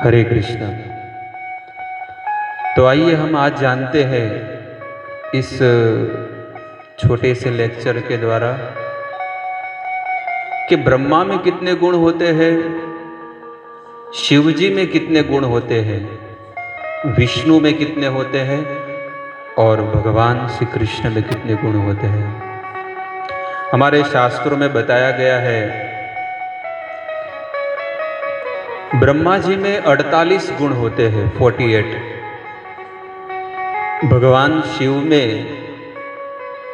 हरे कृष्णा। तो आइए हम आज जानते हैं इस छोटे से लेक्चर के द्वारा कि ब्रह्मा में कितने गुण होते हैं, शिव जी में कितने गुण होते हैं, विष्णु में कितने होते हैं और भगवान श्री कृष्ण में कितने गुण होते हैं। हमारे शास्त्रों में बताया गया है ब्रह्मा जी में 48 गुण होते हैं, 48। भगवान शिव में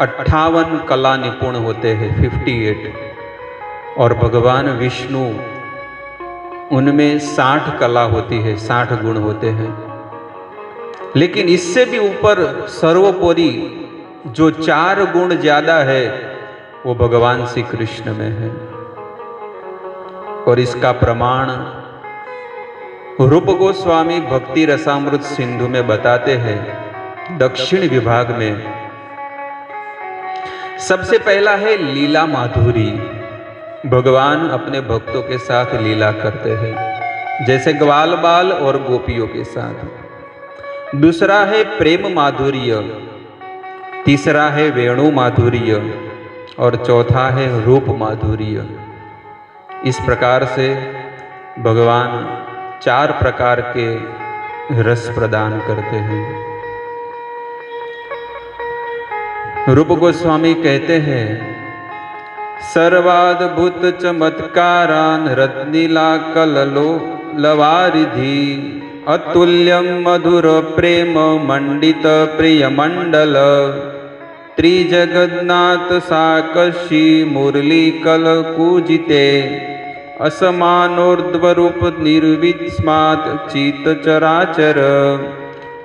58 कला निपुण होते हैं, 58। और भगवान विष्णु उनमें 60 कला होती है, 60 गुण होते हैं। लेकिन इससे भी ऊपर सर्वोपरि जो 4 गुण ज्यादा है वो भगवान श्री कृष्ण में है। और इसका प्रमाण रूप गोस्वामी भक्ति रसामृत सिंधु में बताते हैं। दक्षिण विभाग में सबसे पहला है लीला माधुरी। भगवान अपने भक्तों के साथ लीला करते हैं, जैसे ग्वाल बाल और गोपियों के साथ। दूसरा है प्रेम माधुर्य, तीसरा है वेणु माधुर्य और चौथा है रूप माधुर्य। इस प्रकार से भगवान 4 प्रकार के रस प्रदान करते हैं। रूप गोस्वामी कहते हैं सर्वाद्भुत चमत्कारान रत्नीला कललो लवारिधि अतुल्यम मधुर प्रेम मंडित प्रिय मंडल त्रिजगन्नाथ साकशी मुरली कल कूजिते असमानोर्ध्वरूप निर्विस्मात् चित चराचर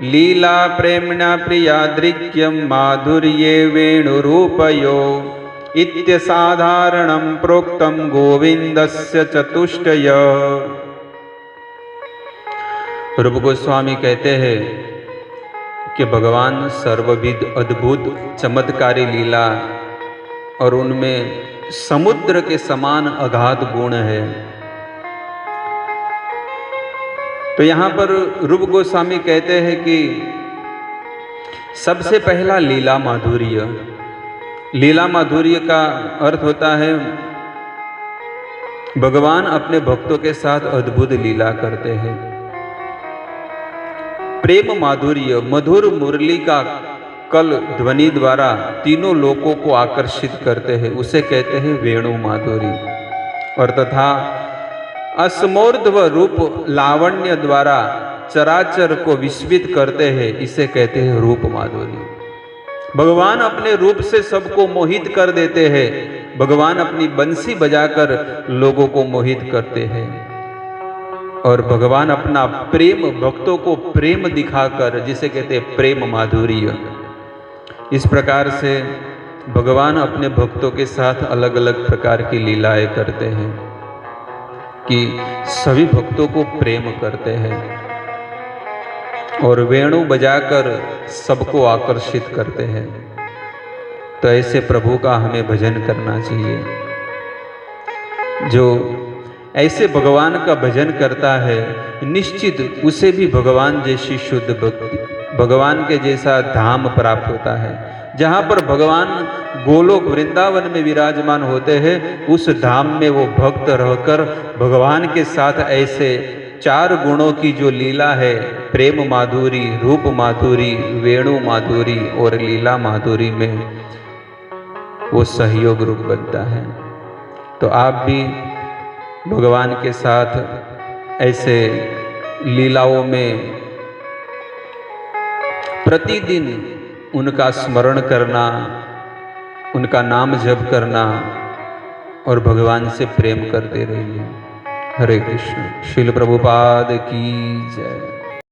लीला प्रेम्णा प्रियादृक्यं माधुर्ये वेणुरूपयो इत्यसाधारणं प्रोक्तं गोविंदस्य चतुष्टय। रूप गोस्वामी कहते हैं कि भगवान सर्वविध अद्भुत चमत्कारी लीला और उनमें समुद्र के समान अगाध गुण है। तो यहां पर रूप गोस्वामी कहते हैं कि सबसे पहला लीला माधुर्य। लीला माधुर्य का अर्थ होता है भगवान अपने भक्तों के साथ अद्भुत लीला करते हैं। प्रेम माधुर्य, मधुर मुरली का कल ध्वनि द्वारा तीनों लोकों को आकर्षित करते हैं, उसे कहते हैं वेणु माधुरी। और तथा असमोर्ध्व रूप लावण्य द्वारा चराचर को विस्मित करते हैं, इसे कहते हैं रूप माधुरी। भगवान अपने रूप से सबको मोहित कर देते हैं। भगवान अपनी बंसी बजाकर लोगों को मोहित करते हैं। और भगवान अपना प्रेम भक्तों को प्रेम दिखाकर, जिसे कहते हैं प्रेम माधुर्य। इस प्रकार से भगवान अपने भक्तों के साथ अलग अलग प्रकार की लीलाएं करते हैं कि सभी भक्तों को प्रेम करते हैं और वेणु बजाकर सबको आकर्षित करते हैं। तो ऐसे प्रभु का हमें भजन करना चाहिए। जो ऐसे भगवान का भजन करता है निश्चित उसे भी भगवान जैसी शुद्ध भक्ति, भगवान के जैसा धाम प्राप्त होता है। जहाँ पर भगवान गोलोक वृंदावन में विराजमान होते हैं, उस धाम में वो भक्त रहकर भगवान के साथ ऐसे 4 गुणों की जो लीला है, प्रेम माधुरी, रूप माधुरी, वेणु माधुरी और लीला माधुरी में वो सहयोग रूप बनता है। तो आप भी भगवान के साथ ऐसे लीलाओं में प्रतिदिन उनका स्मरण करना, उनका नाम जप करना और भगवान से प्रेम करते रहिए। हरे कृष्ण। श्रील प्रभुपाद की जय।